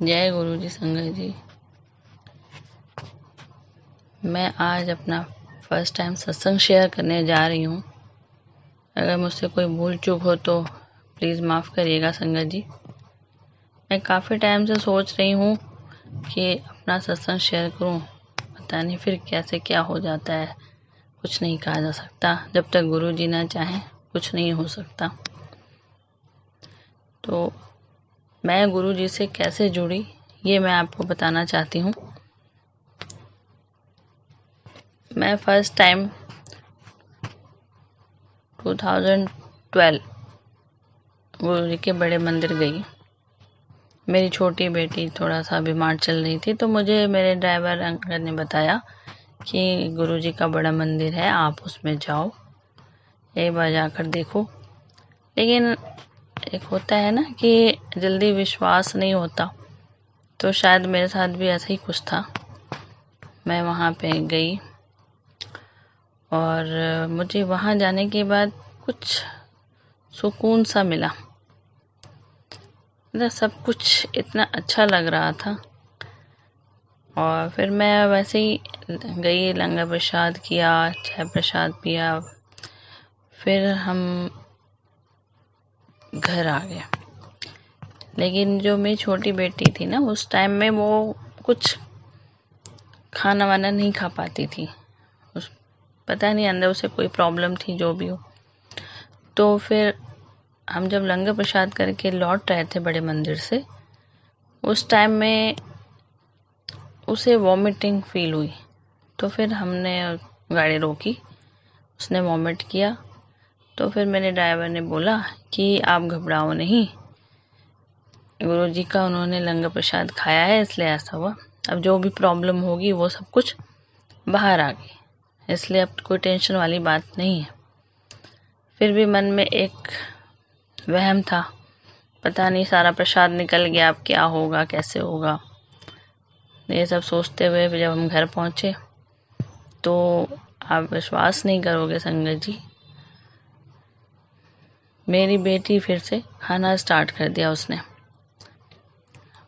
जय गुरु जी संगत जी। मैं आज अपना फर्स्ट टाइम सत्संग शेयर करने जा रही हूँ। अगर मुझसे कोई भूल चूक हो तो प्लीज़ माफ़ करिएगा संगत जी। मैं काफ़ी टाइम से सोच रही हूँ कि अपना सत्संग शेयर करूँ, पता नहीं फिर कैसे क्या हो जाता है। कुछ नहीं कहा जा सकता, जब तक गुरु जी ना चाहें कुछ नहीं हो सकता। तो मैं गुरु जी से कैसे जुड़ी ये मैं आपको बताना चाहती हूँ। मैं फर्स्ट टाइम 2012 गुरु जी के बड़े मंदिर गई। मेरी छोटी बेटी थोड़ा सा बीमार चल रही थी, तो मुझे मेरे ड्राइवर अंकल ने बताया कि गुरु जी का बड़ा मंदिर है, आप उसमें जाओ, एक बार जाकर देखो। लेकिन एक होता है ना कि जल्दी विश्वास नहीं होता, तो शायद मेरे साथ भी ऐसा ही कुछ था। मैं वहाँ पे गई और मुझे वहाँ जाने के बाद कुछ सुकून सा मिला। मतलब सब कुछ इतना अच्छा लग रहा था। और फिर मैं वैसे ही गई, लंगर प्रसाद किया, चाय प्रसाद पिया, फिर हम घर आ गए। लेकिन जो मेरी छोटी बेटी थी ना, उस टाइम में वो कुछ खाना वाना नहीं खा पाती थी। पता नहीं अंदर उसे कोई प्रॉब्लम थी, जो भी हो। तो फिर हम जब लंगर प्रसाद करके लौट रहे थे बड़े मंदिर से, उस टाइम में उसे वॉमिटिंग फील हुई। तो फिर हमने गाड़ी रोकी, उसने वॉमिट किया। तो फिर मेरे ड्राइवर ने बोला कि आप घबराओ नहीं, गुरु जी का उन्होंने लंगर प्रसाद खाया है इसलिए ऐसा हुआ। अब जो भी प्रॉब्लम होगी वो सब कुछ बाहर आ गई, इसलिए अब कोई टेंशन वाली बात नहीं है। फिर भी मन में एक वहम था, पता नहीं सारा प्रसाद निकल गया, अब क्या होगा, कैसे होगा। ये सब सोचते हुए जब हम घर पहुंचे तो आप विश्वास नहीं करोगे संगत जी, मेरी बेटी फिर से खाना स्टार्ट कर दिया उसने।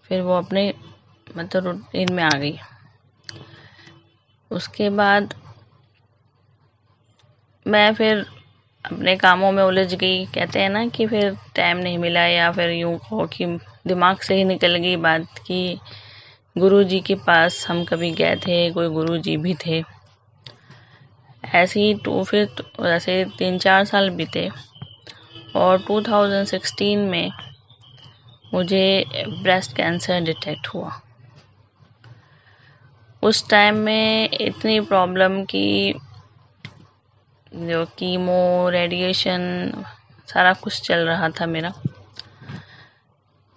फिर वो अपने मतलब रूटीन में आ गई। उसके बाद मैं फिर अपने कामों में उलझ गई। कहते हैं ना कि फिर टाइम नहीं मिला, या फिर यूं कहो कि दिमाग से ही निकल गई बात कि गुरु जी के पास हम कभी गए थे, कोई गुरु जी भी थे। ऐसे ही फिर ऐसे 3-4 साल बीते और 2016 में मुझे ब्रेस्ट कैंसर डिटेक्ट हुआ। उस टाइम में इतनी प्रॉब्लम की, जो कीमो, रेडिएशन, सारा कुछ चल रहा था मेरा।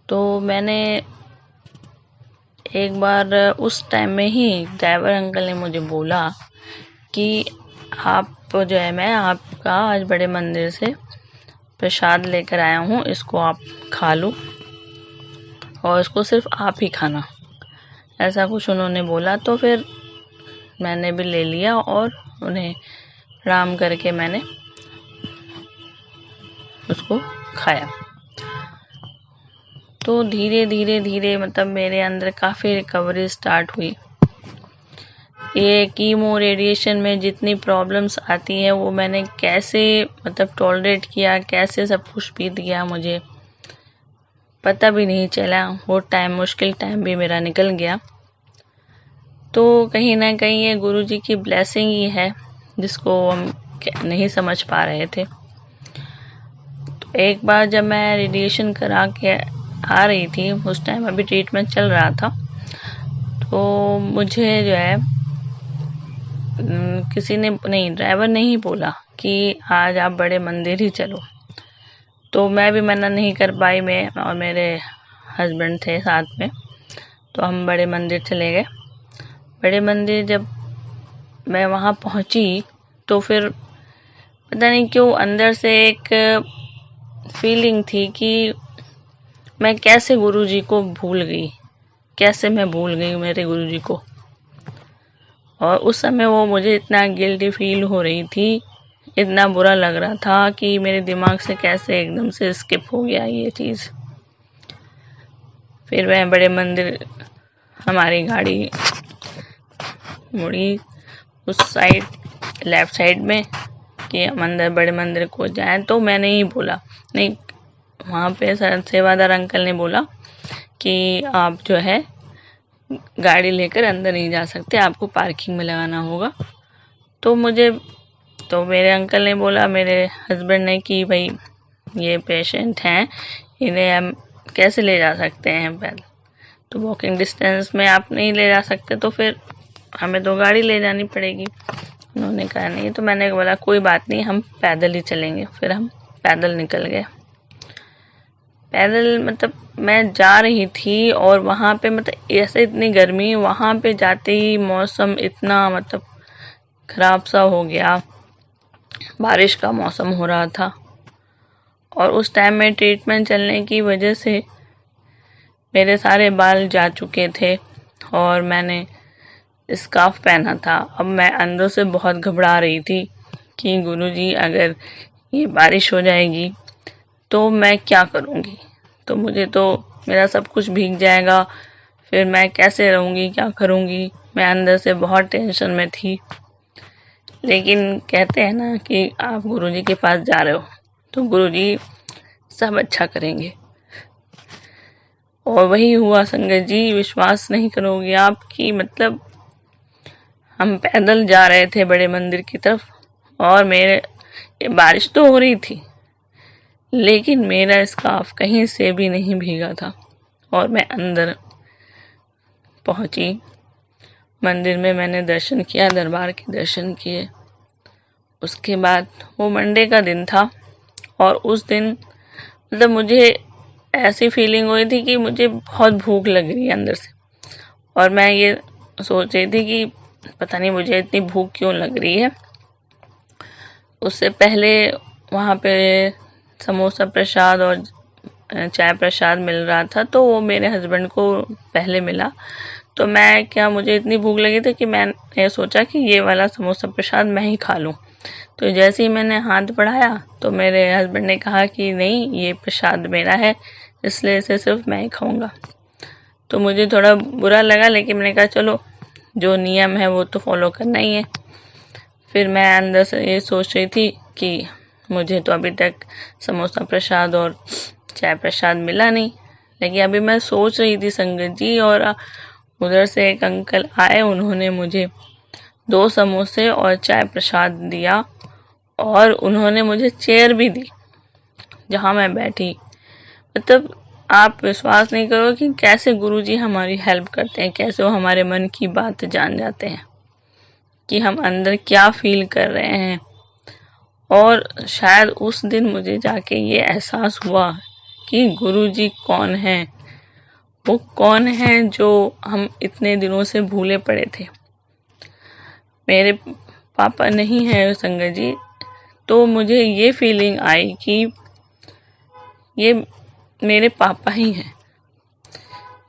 तो मैंने एक बार उस टाइम में ही ड्राइवर अंकल ने मुझे बोला कि आप जो है, मैं आपका आज बड़े मंदिर से प्रसाद लेकर आया हूँ, इसको आप खा लो और इसको सिर्फ आप ही खाना, ऐसा कुछ उन्होंने बोला। तो फिर मैंने भी ले लिया और उन्हें प्रणाम करके मैंने उसको खाया। तो धीरे धीरे धीरे मतलब मेरे अंदर काफ़ी रिकवरी स्टार्ट हुई। ये कीमो रेडिएशन में जितनी प्रॉब्लम्स आती हैं वो मैंने कैसे मतलब टॉलरेट किया, कैसे सब कुछ बीत गया, मुझे पता भी नहीं चला। वो टाइम, मुश्किल टाइम भी मेरा निकल गया। तो कहीं ना कहीं ये गुरु जी की ब्लेसिंग ही है, जिसको हम नहीं समझ पा रहे थे। तो एक बार जब मैं रेडिएशन करा के आ रही थी, उस टाइम अभी ट्रीटमेंट चल रहा था, तो मुझे जो है किसी ने नहीं, ड्राइवर ने ही बोला कि आज आप बड़े मंदिर ही चलो। तो मैं भी मना नहीं कर पाई, मैं और मेरे हस्बैंड थे साथ में, तो हम बड़े मंदिर चले गए। बड़े मंदिर जब मैं वहाँ पहुँची तो फिर पता नहीं क्यों अंदर से एक फीलिंग थी कि मैं कैसे गुरुजी को भूल गई, कैसे मैं भूल गई मेरे गुरुजी को। और उस समय वो मुझे इतना गिल्टी फील हो रही थी, इतना बुरा लग रहा था कि मेरे दिमाग से कैसे एकदम से स्किप हो गया ये चीज़। फिर वह बड़े मंदिर हमारी गाड़ी मुड़ी उस साइड लेफ्ट साइड में कि हम अंदर बड़े मंदिर को जाएं। तो मैंने ही बोला, नहीं, वहाँ पे सेवादार अंकल ने बोला कि आप जो है गाड़ी लेकर अंदर नहीं जा सकते, आपको पार्किंग में लगाना होगा। तो मेरे अंकल ने बोला, मेरे हस्बैंड ने, कि भाई ये पेशेंट हैं, इन्हें हम कैसे ले जा सकते हैं पैदल, तो वॉकिंग डिस्टेंस में आप नहीं ले जा सकते तो फिर हमें तो गाड़ी ले जानी पड़ेगी। उन्होंने कहा नहीं, तो मैंने बोला कोई बात नहीं, हम पैदल ही चलेंगे। फिर हम पैदल निकल गए। पैदल मतलब मैं जा रही थी और वहाँ पे मतलब ऐसे इतनी गर्मी, वहाँ पे जाते ही मौसम इतना मतलब खराब सा हो गया, बारिश का मौसम हो रहा था और उस टाइम में ट्रीटमेंट चलने की वजह से मेरे सारे बाल जा चुके थे और मैंने स्कार्फ पहना था। अब मैं अंदर से बहुत घबरा रही थी कि गुरुजी अगर ये बारिश हो जाएगी तो मैं क्या करूँगी, तो मुझे तो मेरा सब कुछ भीग जाएगा, फिर मैं कैसे रहूँगी, क्या करूँगी। मैं अंदर से बहुत टेंशन में थी। लेकिन कहते हैं ना कि आप गुरुजी के पास जा रहे हो तो गुरुजी सब अच्छा करेंगे, और वही हुआ संगत जी। विश्वास नहीं करोगे आप कि मतलब हम पैदल जा रहे थे बड़े मंदिर की तरफ और बारिश तो हो रही थी लेकिन मेरा स्कार्फ कहीं से भी नहीं भीगा था और मैं अंदर पहुंची। मंदिर में मैंने दर्शन किया, दरबार के दर्शन किए। उसके बाद वो मंडे का दिन था और उस दिन मतलब मुझे ऐसी फीलिंग हुई थी कि मुझे बहुत भूख लग रही है अंदर से, और मैं ये सोच रही थी कि पता नहीं मुझे इतनी भूख क्यों लग रही है। उससे पहले वहाँ पे समोसा प्रसाद और चाय प्रसाद मिल रहा था, तो वो मेरे हस्बैंड को पहले मिला। तो मुझे इतनी भूख लगी थी कि मैंने सोचा कि ये वाला समोसा प्रसाद मैं ही खा लूं। तो जैसे ही मैंने हाथ बढ़ाया तो मेरे हस्बैंड ने कहा कि नहीं, ये प्रसाद मेरा है, इसलिए इसे सिर्फ मैं ही खाऊंगा। तो मुझे थोड़ा बुरा लगा, लेकिन मैंने कहा चलो जो नियम है वो तो फॉलो करना ही है। फिर मैं अंदर से ये सोच रही थी कि मुझे तो अभी तक समोसा प्रसाद और चाय प्रसाद मिला नहीं, लेकिन अभी मैं सोच रही थी संगत जी, और उधर से एक अंकल आए, उन्होंने मुझे 2 समोसे और चाय प्रसाद दिया और उन्होंने मुझे चेयर भी दी जहाँ मैं बैठी। मतलब आप विश्वास नहीं करोगे कि कैसे गुरुजी हमारी हेल्प करते हैं, कैसे वो हमारे मन की बात जान जाते हैं कि हम अंदर क्या फील कर रहे हैं। और शायद उस दिन मुझे जाके ये एहसास हुआ कि गुरुजी कौन है, वो कौन है जो हम इतने दिनों से भूले पड़े थे। मेरे पापा नहीं है संगत जी, तो मुझे ये फीलिंग आई कि ये मेरे पापा ही हैं,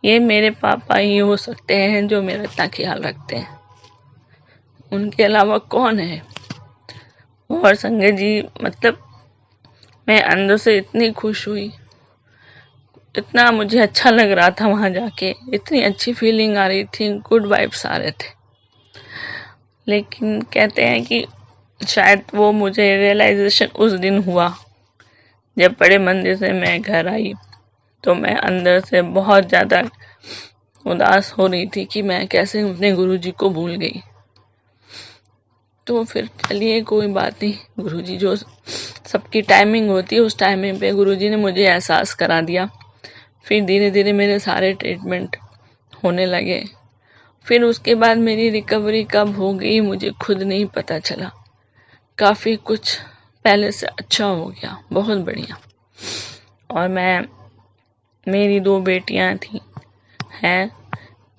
ये मेरे पापा ही हो सकते हैं जो मेरा इतना ख्याल रखते हैं, उनके अलावा कौन है। और संगत जी मतलब मैं अंदर से इतनी खुश हुई, इतना मुझे अच्छा लग रहा था वहां जाके, इतनी अच्छी फीलिंग आ रही थी, गुड वाइब्स आ रहे थे। लेकिन कहते हैं कि शायद वो मुझे रियलाइजेशन उस दिन हुआ जब बड़े मंदिर से मैं घर आई, तो मैं अंदर से बहुत ज़्यादा उदास हो रही थी कि मैं कैसे अपने गुरुजी को भूल गई। तो फिर चलिए कोई बात नहीं, गुरुजी जो सबकी टाइमिंग होती है उस टाइमिंग पे गुरुजी ने मुझे एहसास करा दिया। फिर धीरे धीरे मेरे सारे ट्रीटमेंट होने लगे। फिर उसके बाद मेरी रिकवरी कब हो गई मुझे खुद नहीं पता चला। काफ़ी कुछ पहले से अच्छा हो गया, बहुत बढ़िया। और मेरी 2 बेटियां थी हैं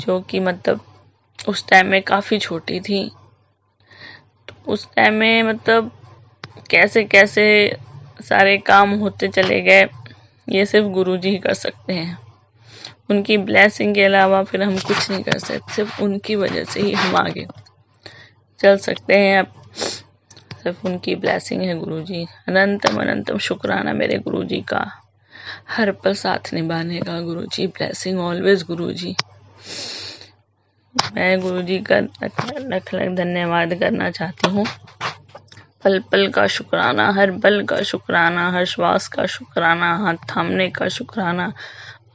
जो कि मतलब उस टाइम में काफ़ी छोटी थी। तो उस टाइम में मतलब कैसे कैसे सारे काम होते चले गए, ये सिर्फ गुरुजी ही कर सकते हैं। उनकी ब्लेसिंग के अलावा फिर हम कुछ नहीं कर सकते, सिर्फ उनकी वजह से ही हम आगे चल सकते हैं। अब सिर्फ उनकी ब्लेसिंग है गुरुजी। अनंतम अनंतम शुक्राना मेरे गुरुजी का। हर पल साथ निभाने का गुरुजी। ब्लेसिंग ऑलवेज गुरुजी। मैं गुरुजी का लख लख धन्यवाद करना चाहती हूँ। पल पल का शुक्राना, हर पल का शुक्राना, हर श्वास का शुक्राना, हाथ थामने का शुक्राना,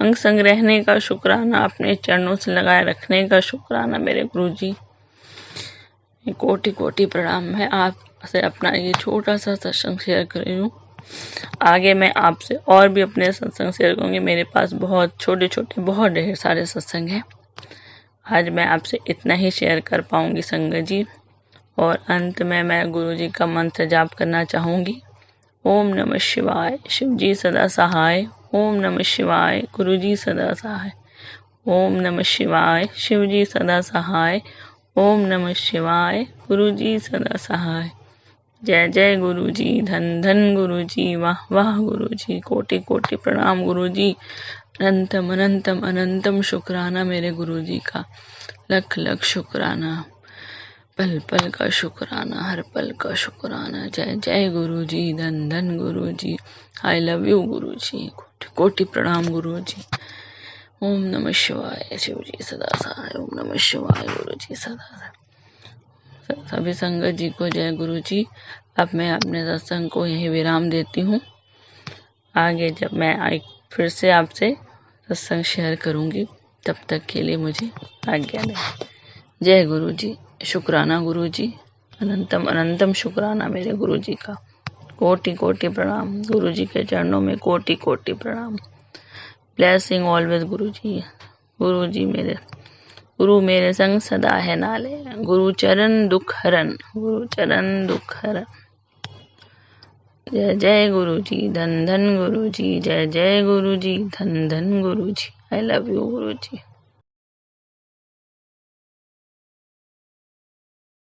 अंग संग रहने का शुक्राना, अपने चरणों से लगाए रखने का शुक्राना मेरे गुरुजी। कोटि कोटि प्रणाम। मैं आपसे अपना ये छोटा सा सत्संग शेयर कर रही हूँ। आगे मैं आपसे और भी अपने सत्संग शेयर करूँगी। मेरे पास बहुत छोटे छोटे बहुत ढेर सारे सत्संग हैं। आज मैं आपसे इतना ही शेयर कर पाऊंगी संगत जी। और अंत में मैं गुरुजी का मंत्र जाप करना चाहूँगी। ओम नमः शिवाय, शिव जी सदा सहाय। ओम नमः शिवाय, गुरुजी सदा सहाय। ओम नमः शिवाय, शिव जी सदा सहाय। ओम नमः शिवाय, गुरुजी सदा सहाय। जय जय गुरुजी, धन धन गुरुजी, वाह वाह गुरुजी, कोटि कोटि प्रणाम गुरुजी। अनंतम अनंतम अनंतम शुक्राना मेरे गुरुजी का। लख लख शुक्राना, पल पल का शुक्राना, हर पल का शुक्राना। जय जय गुरुजी, धन धन गुरुजी। आई लव यू गुरुजी। कोटि कोटि प्रणाम गुरुजी। ओम नमः शिवाय, शिव जी सदा सहाय। ओम नमः शिवाय, गुरुजी सदा सहाय। सभी संगत जी को जय गुरुजी। अब मैं अपने सत्संग को यही विराम देती हूँ। आगे जब मैं फिर से आपसे सत्संग शेयर करूँगी, तब तक के लिए मुझे आज्ञा दें। जय गुरुजी। शुक्राना गुरुजी। अनंतम अनंतम शुक्राना मेरे गुरुजी का। कोटि कोटि प्रणाम। गुरुजी के चरणों में कोटि कोटि प्रणाम। ब्लेसिंग ऑलवेज गुरुजी। गुरुजी मेरे गुरु मेरे संग सदा है नाले। गुरु चरण दुख हरन, गुरु चरण दुख हरन। जय जय गुरुजी, धन धन गुरुजी। जय जय गुरुजी, धन धन गुरुजी। I love you Guruji.